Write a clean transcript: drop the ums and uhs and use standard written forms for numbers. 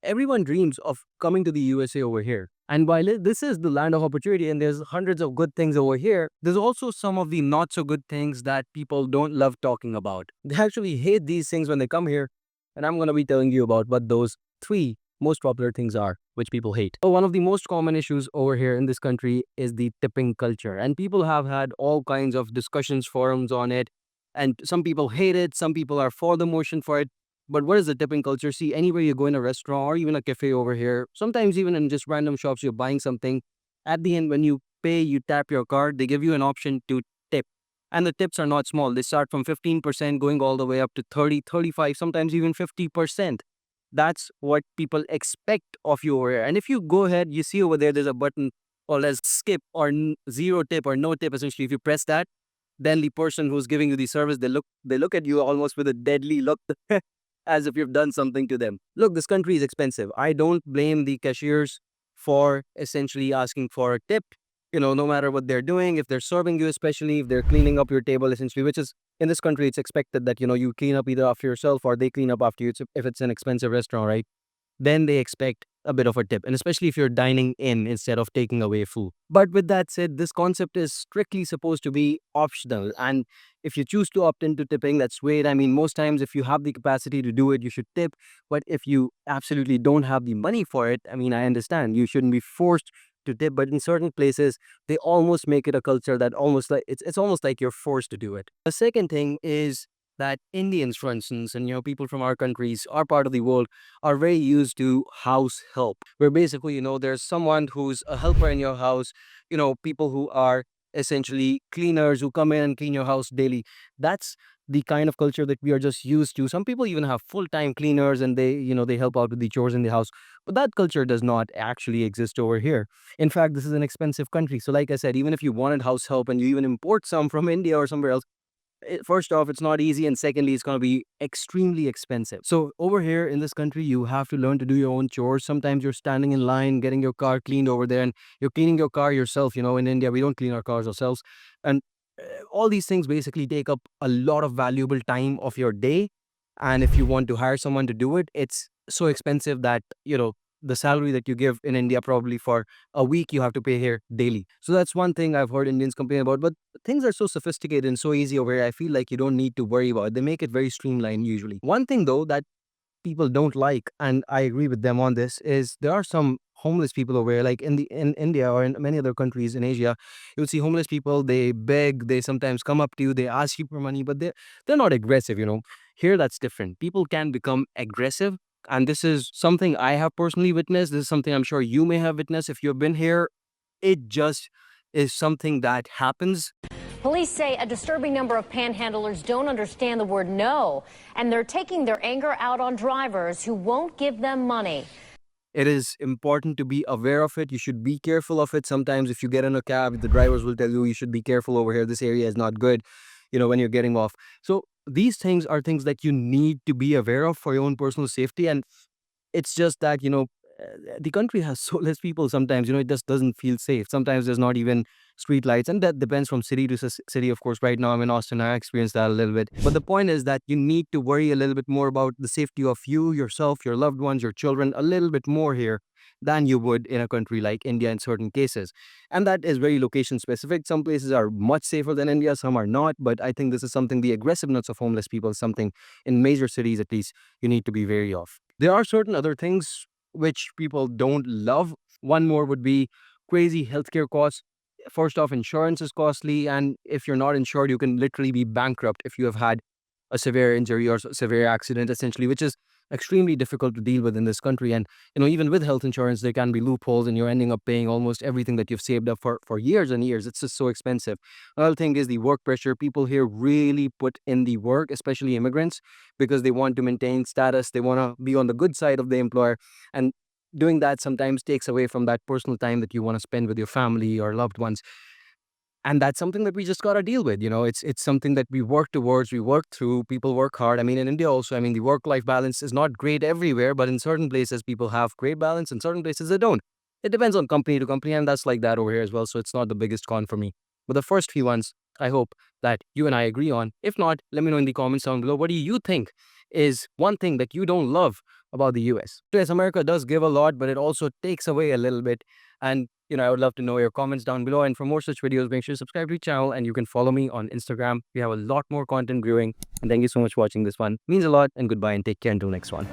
everyone dreams of coming to the USA over here. And while this is the land of opportunity and there's hundreds of good things over here, there's also some of the not so good things that people don't love talking about. They actually hate these things when they come here. And I'm going to be telling you about what those three most popular things are, which people hate. So one of the most common issues over here in this country is the tipping culture. And people have had all kinds of discussions, forums on it. And some people hate it. Some people are for the motion for it. But what is the tipping culture? See, anywhere you go in a restaurant or even a cafe over here, sometimes even in just random shops, you're buying something. At the end, when you pay, you tap your card, they give you an option to tip. And the tips are not small. They start from 15% going all the way up to 30, 35, sometimes even 50%. That's what people expect of you over here. And if you go ahead, you see over there, there's a button called as skip or zero tip or no tip. Essentially, if you press that, then the person who's giving you the service, they look at you almost with a deadly look as if you've done something to them. Look, this country is expensive. I don't blame the cashiers for essentially asking for a tip. No matter what they're doing, if they're serving you, especially if they're cleaning up your table, essentially, which is in this country, it's expected that, you clean up either after yourself or they clean up after you. If it's an expensive restaurant, right? Then they expect a bit of a tip. And especially if you're dining in instead of taking away food. But with that said, this concept is strictly supposed to be optional. And if you choose to opt into tipping, that's great. I mean, most times if you have the capacity to do it, you should tip. But if you absolutely don't have the money for it, I mean, I understand you shouldn't be forced to tip. But in certain places, they almost make it a culture that almost like it's almost like you're forced to do it. The second thing is that Indians, for instance, and people from our countries, our part of the world, are very used to house help, where basically, there's someone who's a helper in your house, people who are essentially cleaners who come in and clean your house daily. That's the kind of culture that we are just used to. Some people even have full-time cleaners and they help out with the chores in the house. But that culture does not actually exist over here. In fact, this is an expensive country. So like I said, even if you wanted house help and you even import some from India or somewhere else, first off, it's not easy, and secondly, it's going to be extremely expensive. So over here in this country, you have to learn to do your own chores. Sometimes you're standing in line getting your car cleaned over there, and you're cleaning your car yourself. In India, we don't clean our cars ourselves. And all these things basically take up a lot of valuable time of your day. And if you want to hire someone to do it, it's so expensive that the salary that you give in India probably for a week you have to pay here daily. So that's one thing I've heard Indians complain about. But things are so sophisticated and so easy over here, I feel like you don't need to worry about it. They make it very streamlined usually. One thing though that people don't like, and I agree with them on this, is there are some homeless people over here, like in India or in many other countries in Asia. You'll see homeless people, they beg, they sometimes come up to you, they ask you for money, but they're not aggressive. Here that's different. People can become aggressive, and this is something I have personally witnessed. This is something I'm sure you may have witnessed if you've been here. It just is something that happens. Police say a disturbing number of panhandlers don't understand the word no, and they're taking their anger out on drivers who won't give them money. It is important to be aware of it. You should be careful of it. Sometimes if you get in a cab, the drivers will tell you should be careful over here. This area is not good, when you're getting off. So these things are things that you need to be aware of for your own personal safety. And it's just that, the country has so less people sometimes, it just doesn't feel safe. Sometimes there's not even street lights, and that depends from city to city. Of course, right now I'm in Austin, I experienced that a little bit. But the point is that you need to worry a little bit more about the safety of you, yourself, your loved ones, your children, a little bit more here than you would in a country like India in certain cases. And that is very location specific. Some places are much safer than India, some are not. But I think this is something, the aggressiveness of homeless people is something in major cities at least you need to be wary of. There are certain other things which people don't love. One more would be crazy healthcare costs. First off, insurance is costly, and if you're not insured, you can literally be bankrupt if you have had a severe injury or severe accident, essentially, which is extremely difficult to deal with in this country. And even with health insurance, there can be loopholes, and you're ending up paying almost everything that you've saved up for years and years. It's just so expensive. Another thing is the work pressure. People here really put in the work, especially immigrants, because they want to maintain status. They want to be on the good side of the employer, and doing that sometimes takes away from that personal time that you want to spend with your family or loved ones. And that's something that we just got to deal with. It's something that we work towards, we work through, people work hard. I mean, in India also, the work-life balance is not great everywhere, but in certain places, people have great balance, in certain places they don't. It depends on company to company, and that's like that over here as well, so it's not the biggest con for me. But the first few ones, I hope that you and I agree on. If not, let me know in the comments down below. What do you think is one thing that you don't love about the US. So yes, America does give a lot, but it also takes away a little bit. And I would love to know your comments down below. And for more such videos, make sure to subscribe to the channel, and you can follow me on Instagram. We have a lot more content brewing. And thank you so much for watching this one. It means a lot, and goodbye and take care until next one.